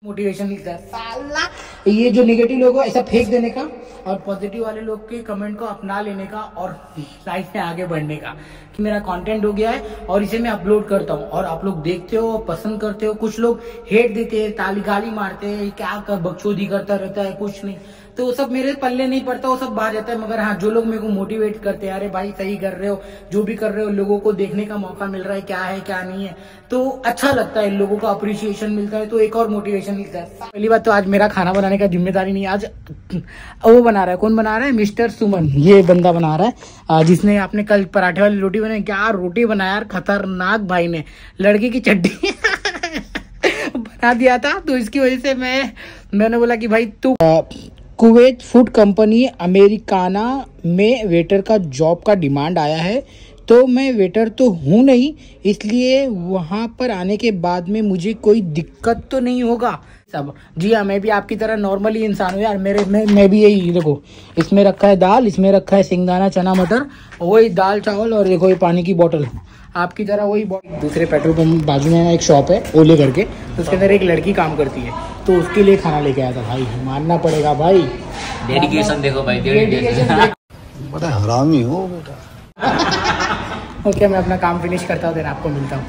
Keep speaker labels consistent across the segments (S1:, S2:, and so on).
S1: Motivation मिलता है साला। ये जो नेगेटिव लोग ऐसा फेंक देने का और पॉजिटिव वाले लोग के कमेंट को अपना लेने का और लाइफ में आगे बढ़ने का कि मेरा कंटेंट हो गया है और इसे मैं अपलोड करता हूँ और आप लोग देखते हो, पसंद करते हो। कुछ लोग हेट देते हैं, ताली गाली मारते हैं, क्या कर बकचोदी करता रहता है, कुछ नहीं, तो वो सब मेरे पल्ले नहीं पड़ता, वो सब बाहर जाता है। मगर हाँ, जो लोग मेरे को मोटिवेट करते हैं, अरे भाई सही कर रहे हो, जो भी कर रहे हो, लोगों को देखने का मौका मिल रहा है क्या नहीं है, तो अच्छा लगता है, लोगों का अप्रिसिएशन मिलता है, तो एक और मोटिवेशन मिलता है। पहली बात तो आज मेरा खाना बनाने का जिम्मेदारी नहीं, आज वो बना रहा है। कौन बना रहा है? मिस्टर सुमन, ये बंदा बना रहा है, जिसने आपने कल पराठे वाली रोटी बनाई। क्या रोटी बनाया यार, खतरनाक। भाई ने लड़के की चड्डी बना दिया था, तो इसकी वजह से मैंने बोला कि भाई तू कुवैत फूड कंपनी अमेरिकाना में वेटर का जॉब का डिमांड आया है, तो मैं वेटर तो हूँ नहीं, इसलिए वहाँ पर आने के बाद में मुझे कोई दिक्कत तो नहीं होगा सब। जी हाँ, मैं भी आपकी तरह नॉर्मली इंसान हूँ यार। मैं भी यही देखो, इसमें रखा है दाल, इसमें रखा है सिंगदाना चना मटर, वही दाल चावल, और देखो ये पानी की बोतल आपकी तरह वही। दूसरे पेट्रोल पंप बाजू में एक शॉप है ओले करके, तो उसके अंदर एक लड़की काम करती है, तो उसके लिए खाना लेके आया था। भाई मानना पड़ेगा भाई,
S2: डेडिकेशन देखो भाई, डेडिकेशन।
S3: बड़ा हरामी हो बेटा।
S1: ओके, मैं अपना काम फिनिश करता हूँ, देन आपको मिलता हूँ।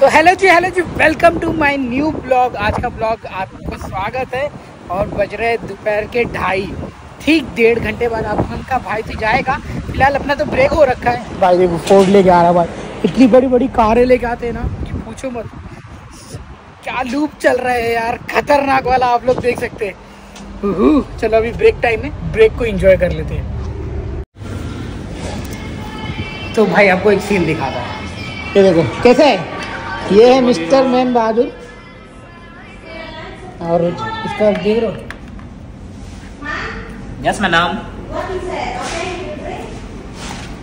S1: तो hello ji, welcome to my new blog. आज का ब्लॉग आपको स्वागत है, और बज रहे दोपहर के 2:30, ठीक 1.5 घंटे बाद आप का भाई तो जाएगा। फिलहाल अपना तो ब्रेक हो रखा है। भाई देखो फोर्ड लेके आ रहा भाई, इतनी बड़ी बड़ी कारें लेके आते हैं ना कि पूछो मत, क्या लूप चल रहा है यार, खतरनाक वाला, आप लोग देख सकते हैं। चलो अभी ब्रेक टाइम है, ब्रेक को एंजॉय कर लेते हैं। तो भाई आपको एक सीन दिखाता है, ये देखो कैसे है। ये है मिस्टर मैन बहादुर, और इसका देख रहे हो।
S2: Yes, madam.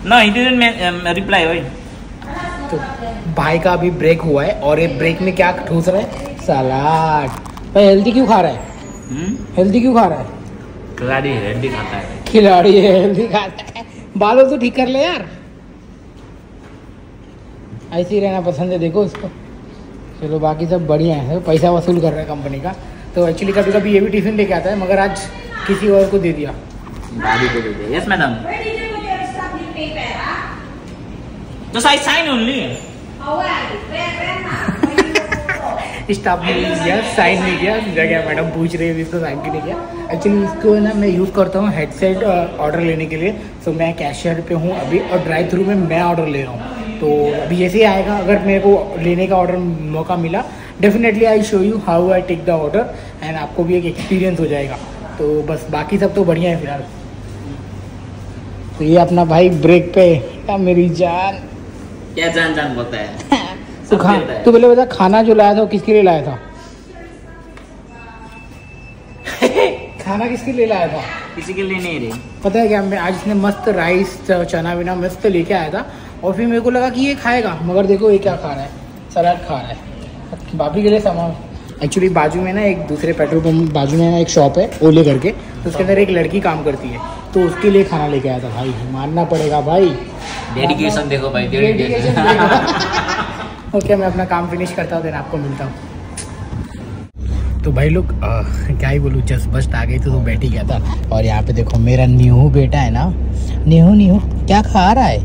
S2: No, he didn't reply.
S1: तो भाई का अभी ब्रेक हुआ है, और ये ब्रेक में क्या ठूस रहा है? सलाद। भाई हेल्दी क्यों खा रहा है? हेल्दी क्यों खा रहा है?
S2: खिलाड़ी हेल्दी खाता है।
S1: खिलाड़ी है, हेल्दी खाता है। बालों तो ठीक कर ले यार, ऐसे ही रहना पसंद है, देखो इसको। चलो बाकी सब बढ़िया है, पैसा वसूल कर रहा है कंपनी का। तो एक्चुअली कभी कभी ये भी टिफिन लेके आता है, मगर आज किसी और को दे दिया।
S2: दादी को दे दिया। Yes, madam. Just I sign only.
S1: Staff ने दिया, साइन नहीं किया। क्या मैडम पूछ रही है इसको साइन क्यों नहीं किया? एक्चुअली इसको ना मैं यूज़ करता हूँ हेडसेट ऑर्डर लेने के लिए। तो मैं कैशियर पे हूँ अभी, और ड्राइव थ्रू में मैं ऑर्डर ले रहा हूँ। तो अभी ऐसे ही आएगा, अगर मेरे को लेने का ऑर्डर मौका मिला, definitely I show you how I take the order, and आपको भी एक एक्सपीरियंस हो जाएगा। तो बस बाकी सब तो बढ़िया है फिलहाल। तो ये अपना भाई ब्रेक पे है, मेरी जान।
S2: क्या जान बोलता है?
S1: तू पहले बता, खाना जो लाया था वो किसके लिए लाया था? खाना किसके लिए लाया था?
S2: किसी के लिए नहीं रही।
S1: पता है क्या, मैं आज इसने मस्त राइस चना विना मस्त लेके आया था, और फिर मेरे को लगा कि ये खाएगा, मगर देखो ये क्या खा रहा है, सलाद खा रहा है। भाभी के लिए सामान। एक्चुअली बाजू में ना एक दूसरे पेट्रोल पंप बाजू में ना एक शॉप है ओले करके, तो उसके अंदर एक लड़की काम करती है, तो उसके लिए खाना लेके आया था। भाई मानना पड़ेगा भाई,
S2: डेडिकेशन देखो भाई, डेडिकेशन।
S1: ओके, मैं अपना काम फिनिश करता हूँ, देन आपको मिलता हूँ। तो भाई लोग क्या ही बोलूँ, जस्ट बस्ट आ गई तो बैठ ही गया था। और यहाँ पे देखो मेरा न्यू बेटा है ना, न्यू क्या खा रहा है?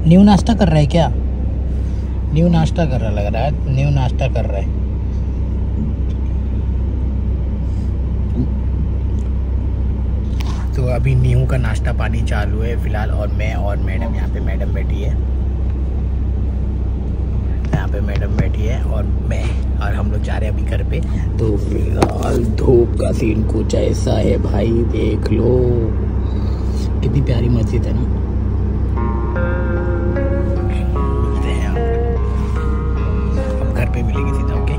S1: न्यू नाश्ता कर रहा है क्या? न्यू नाश्ता कर रहा लग रहा है, न्यू नाश्ता कर रहा है। तो अभी न्यू का नाश्ता पानी चालू है फिलहाल, और मैं और मैडम, यहाँ पे मैडम बैठी है, यहाँ पे मैडम बैठी है, और मैं और हम लोग जा रहे हैं अभी घर पे। तो फिलहाल धूप का सीन कुछ ऐसा है भाई, देख लो कितनी प्यारी मस्जिद है ना। अब घर पे मिलेगी सीधा। Okay,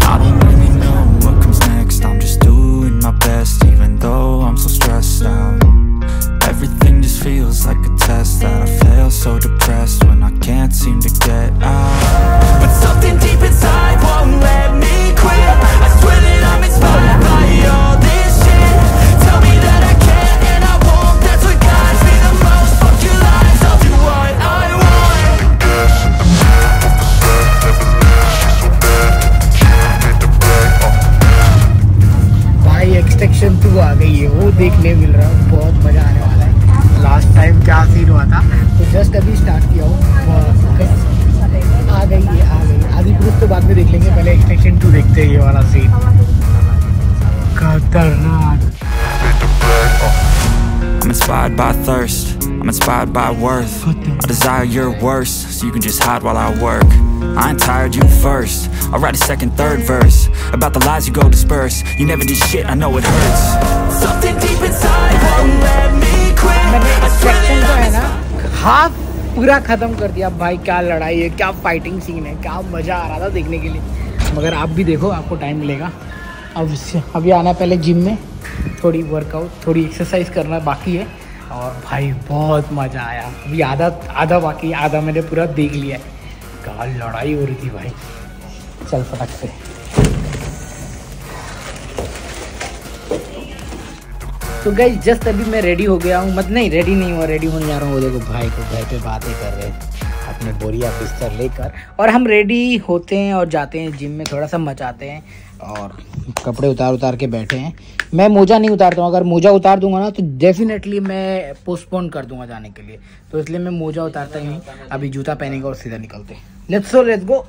S4: I don't really know what comes next. I'm just doing my best, even though I'm so stressed out. Everything just feels like a test that I fail, so depressed when I can't seem to get out. But something deep inside won't let me quit. I swear that I'm inspired by all this shit. Tell me that
S1: गई है वो देखने मिल रहा है, बहुत मज़ा आने वाला है। लास्ट टाइम क्या सीन हुआ था, तो जस्ट अभी स्टार्ट किया हूँ, आ गई है। आदि पुरुष तो बाद में देख लेंगे, पहले एक्सटेंशन 2 देखते हैं। ये वाला सीन खतरनाक।
S4: I'm inspired by thirst, I'm inspired by worth. I desire your worst, so you can just hide while I work. I ain't tired, you first. I'll write a second, third verse about the lies you go disperse. You never did shit, I know it hurts. Something deep inside won't let me quit.
S1: मैंने section जो है ना half पूरा ख़त्म कर दिया भाई। क्या लड़ाई है, क्या फाइटिंग सीन है, क्या मज़ा आ रहा था देखने के लिए। मगर आप भी देखो, आपको टाइम मिलेगा। अब अभी आना है पहले जिम में, थोड़ी वर्कआउट, थोड़ी एक्सरसाइज करना बाकी है। और भाई बहुत मज़ा आया। अभी आधा बाकी, आधा मैंने पूरा देख लिया है। क्या लड़ाई हो रही थी भाई। चल फटक से। तो गाइस जस्ट अभी मैं रेडी हो गया हूँ, नहीं रेडी नहीं हुआ, रेडी होने जा रहा हूँ। वो देखो भाई को घर पे बातें कर रहे हैं अपने बोरिया बिस्तर लेकर, और हम रेडी होते हैं और जाते हैं जिम में, थोड़ा सा मचाते हैं और कपड़े उतार के बैठे हैं। मैं मोजा नहीं उतारता हूँ, अगर मोजा उतार दूंगा ना तो डेफिनेटली मैं पोस्टपोन कर दूंगा जाने के लिए, तो इसलिए मैं मोजा उतारता ही नहीं। अभी जूता पहनेंगे और सीधा निकलते हैं। Let's go.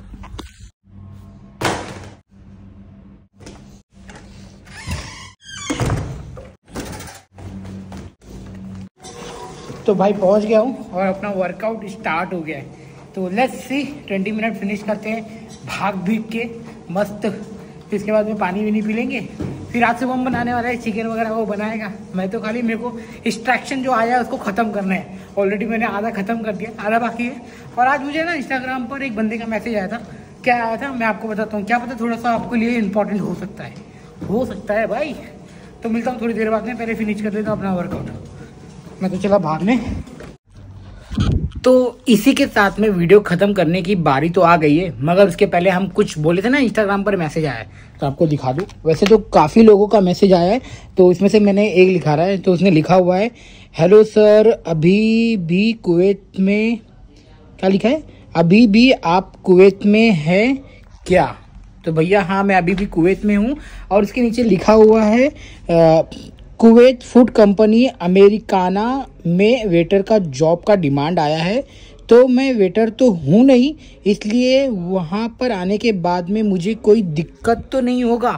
S1: तो भाई पहुंच गया हूँ और अपना वर्कआउट स्टार्ट हो गया है। तो लेट्स सी 20 मिनट फिनिश करते हैं भाग भीग के मस्त। फिर इसके बाद में पानी भी नहीं पी लेंगे। फिर आज सुबह हम बनाने वाला है चिकन वगैरह, वो बनाएगा। मैं तो खाली मेरे को डिस्ट्रैक्शन जो आया है उसको ख़त्म करना है। ऑलरेडी मैंने आधा ख़त्म कर दिया, आधा बाकी है। और आज मुझे ना इंस्टाग्राम पर एक बंदे का मैसेज आया था। क्या आया था मैं आपको बताता हूँ, क्या पता थोड़ा सा आपके लिए इंपॉर्टेंट हो सकता है भाई। तो मिलता हूँ थोड़ी देर बाद में, पहले फिनिश कर लेता हूँ अपना वर्कआउट। मैं तो चला भागने। तो इसी के साथ में वीडियो ख़त्म करने की बारी तो आ गई है, मगर उसके पहले हम कुछ बोले थे ना, इंस्टाग्राम पर मैसेज आया है तो आपको दिखा दूँ। वैसे तो काफ़ी लोगों का मैसेज आया है, तो इसमें से मैंने एक लिखा रहा है। तो उसने लिखा हुआ है, हेलो सर, अभी भी कुवैत में, क्या लिखा है, अभी भी आप कुवैत में है क्या? तो भैया हाँ, मैं अभी भी कुवैत में हूँ। और उसके नीचे लिखा हुआ है कुवैत फूड कंपनी अमेरिकाना में वेटर का जॉब का डिमांड आया है। तो मैं वेटर तो हूँ नहीं, इसलिए वहाँ पर आने के बाद में मुझे कोई दिक्कत तो नहीं होगा।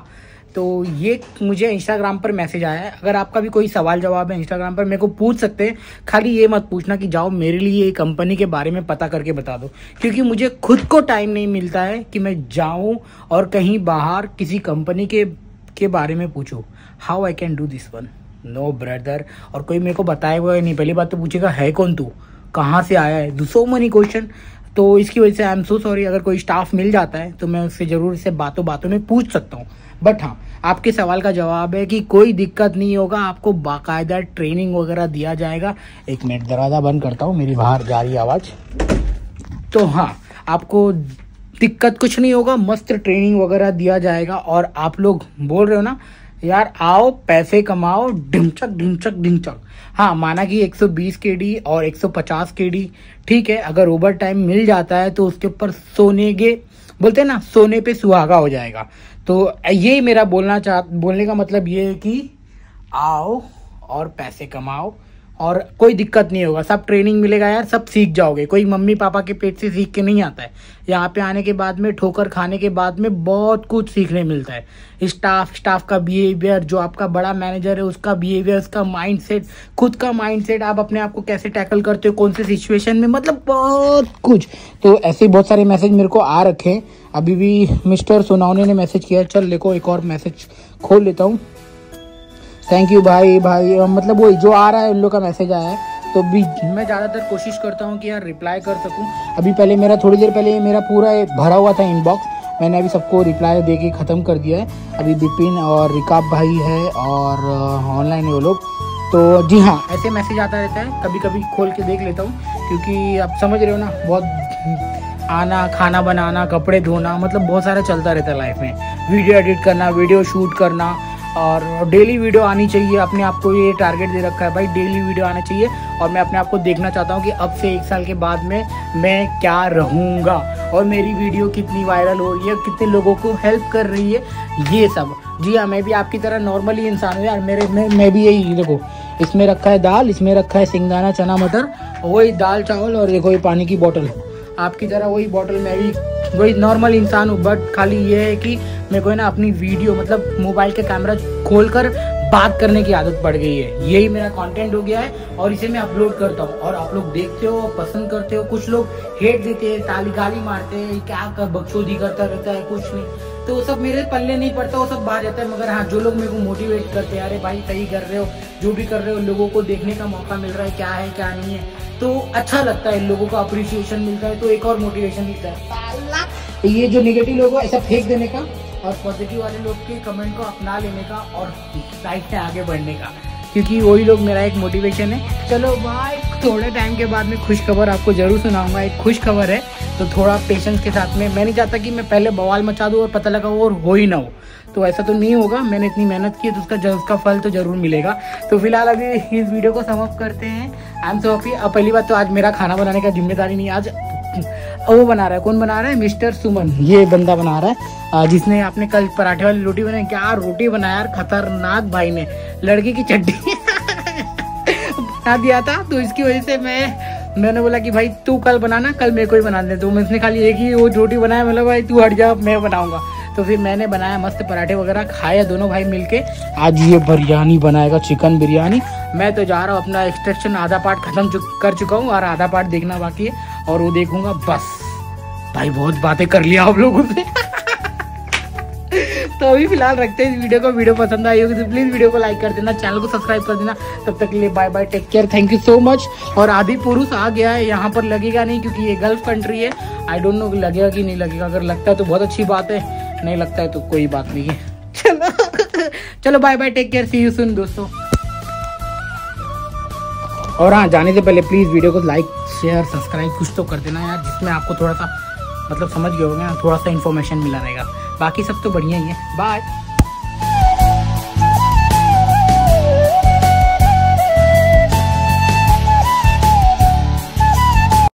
S1: तो ये मुझे इंस्टाग्राम पर मैसेज आया है। अगर आपका भी कोई सवाल जवाब है इंस्टाग्राम पर, मेरे को पूछ सकते हैं। खाली ये मत पूछना कि जाओ मेरे लिए ये कंपनी के बारे में पता करके बता दो, क्योंकि मुझे खुद को टाइम नहीं मिलता है कि मैं जाऊँ और कहीं बाहर किसी कंपनी के बारे में पूछूँ। How I can do this one? No brother. और कोई मेरे को बताए हुआ नहीं। पहली बात तो पूछेगा है कौन तू, कहाँ से आया है, सो मनी क्वेश्चन। तो इसकी वजह से आई एम सो सॉरी। अगर कोई स्टाफ मिल जाता है तो मैं उससे ज़रूर इससे बातों में पूछ सकता हूँ। बट हाँ, आपके सवाल का जवाब है कि कोई दिक्कत नहीं होगा, आपको बाकायदा ट्रेनिंग वगैरह दिया जाएगा। एक मिनट दरवाज़ा बंद करता हूँ, मेरी बाहर जा रही आवाज़। तो हाँ, आपको दिक्कत कुछ नहीं होगा, मस्त ट्रेनिंग वगैरह दिया जाएगा। और आप लोग बोल रहे हो ना यार आओ पैसे कमाओ, ढिमचक। हाँ, माना कि 120 केडी और 150 केडी ठीक है। अगर ओवर टाइम मिल जाता है तो उसके ऊपर बोलते हैं ना, सोने पे सुहागा हो जाएगा। तो यही मेरा बोलने का मतलब ये है कि आओ और पैसे कमाओ और कोई दिक्कत नहीं होगा। सब ट्रेनिंग मिलेगा यार, सब सीख जाओगे। कोई मम्मी पापा के पेट से सीख के नहीं आता है। यहाँ पे आने के बाद में, ठोकर खाने के बाद में बहुत कुछ सीखने मिलता है। स्टाफ का बिहेवियर, जो आपका बड़ा मैनेजर है उसका बिहेवियर, उसका माइंडसेट, खुद का माइंडसेट, आप अपने आप को कैसे टैकल करते हो, कौन से सिचुएशन में, मतलब बहुत कुछ। तो ऐसे बहुत सारे मैसेज मेरे को आ रखे हैं। अभी भी मिस्टर सोनावने ने मैसेज किया। चल देखो, एक और मैसेज खोल लेता हूँ। थैंक यू भाई मतलब वो जो आ रहा है उन लोग का मैसेज आया है। तो भी मैं ज़्यादातर कोशिश करता हूँ कि यार रिप्लाई कर सकूँ। अभी पहले थोड़ी देर पहले मेरा पूरा भरा हुआ था इनबॉक्स, मैंने अभी सबको रिप्लाई दे के ख़त्म कर दिया है। अभी बिपिन और रिकाब भाई है और ऑनलाइन है वो लोग। तो जी हाँ, ऐसे मैसेज आता रहता है, कभी कभी खोल के देख लेता हूँ, क्योंकि आप समझ रहे हो ना, बहुत आना, खाना बनाना, कपड़े धोना, मतलब बहुत सारा चलता रहता है लाइफ में। वीडियो एडिट करना, वीडियो शूट करना, और डेली वीडियो आनी चाहिए। अपने आप को ये टारगेट दे रखा है भाई, डेली वीडियो आना चाहिए। और मैं अपने आप को देखना चाहता हूँ कि अब से 1 साल के बाद में मैं क्या रहूँगा और मेरी वीडियो कितनी वायरल हो रही है, कितने लोगों को हेल्प कर रही है, ये सब। जी हाँ, मैं भी आपकी तरह नॉर्मली इंसान हूँ यार। मैं भी यही देखो, इसमें रखा है दाल, इसमें रखा है सिंगाना चना मटर, वही दाल चावल, और देखो ये पानी की बोतल। आपकी तरह वही बोतल, मैं भी वही नॉर्मल इंसान हूँ। बट खाली ये है कि मेरे को है ना अपनी वीडियो मतलब मोबाइल के कैमरा खोलकर बात करने की आदत पड़ गई है। यही मेरा कंटेंट हो गया है और इसे मैं अपलोड करता हूँ और आप लोग देखते हो, पसंद करते हो। कुछ लोग हेट देते हैं, ताली गाली मारते हैं, क्या कर बकचोदी करता रहता है, कुछ नहीं, तो वो सब मेरे पल्ले नहीं पड़ता, वो सब बाहर जाता है। मगर हाँ, जो लोग मेरे को मोटिवेट करते हैं, अरे भाई सही कर रहे हो, जो भी कर रहे हो, लोगों को देखने का मौका मिल रहा है क्या है क्या नहीं है, तो अच्छा लगता है। लोगों को अप्रिसिएशन मिलता है तो एक और मोटिवेशन मिलता है। ये जो नेगेटिव लोग है ऐसा फेंक देने का और पॉजिटिव वाले लोग के कमेंट को अपना लेने का और लाइफ में आगे बढ़ने का, क्योंकि वही लोग मेरा एक मोटिवेशन है। चलो भाई, थोड़े टाइम के बाद में खुश खबर आपको जरूर सुनाऊंगा। एक खुश खबर है, तो थोड़ा पेशेंस के साथ में। मैं नहीं चाहता कि मैं पहले बवाल मचा दूँ और पता लगा वो और हो ही ना हो, तो ऐसा तो नहीं होगा। मैंने इतनी मेहनत की है तो उसका फल तो जरूर मिलेगा। तो फिलहाल अभी इस वीडियो को समाप्त करते हैं। I am so happy. अब पहली बात तो आज मेरा खाना बनाने का जिम्मेदारी नहीं, आज वो बना रहा है। कौन बना रहा है? मिस्टर सुमन, ये बंदा बना रहा है, जिसने आपने कल पराठे वाली रोटी बनाई। क्या रोटी बनाया यार, खतरनाक। भाई ने लड़की की चड्डी बना दिया था, तो इसकी वजह से मैंने बोला कि भाई तू कल बनाना, कल मेरे को ही बना दे। तो उसने खाली एक ही वो रोटी बनाया, मतलब भाई तू हट जा, मैं बनाऊंगा। तो फिर मैंने बनाया मस्त पराठे वगैरह, खाया दोनों भाई मिलके। आज ये बिरयानी बनाएगा, चिकन बिरयानी। मैं तो जा रहा हूँ, अपना एक्सट्रैक्शन आधा पार्ट खत्म कर चुका हूँ और आधा पार्ट देखना बाकी है, और वो देखूंगा बस। भाई बहुत बातें कर लिया आप लोगों से। तो अभी फिलहाल रखते हैं इस वीडियो को। वीडियो पसंद आई होगी तो प्लीज वीडियो को लाइक कर देना, चैनल को सब्सक्राइब कर देना। तब तक के लिए bye bye, take care, thank you so much. और आदि पुरुष आ गया है, यहाँ पर लगेगा नहीं क्योंकि ये गल्फ कंट्री है। आई डोंट नो लगेगा कि नहीं लगेगा। अगर लगता है तो बहुत अच्छी बात है, नहीं लगता है तो कोई बात नहीं है। चलो bye bye, take care, see you soon दोस्तों। और हाँ, जाने से पहले प्लीज वीडियो को लाइक शेयर सब्सक्राइब कुछ तो कर देना यार, जिसमें आपको थोड़ा सा मतलब समझ गए होंगे, थोड़ा सा इन्फॉर्मेशन मिला रहेगा। बाकी सब तो बढ़िया ही है। बाय।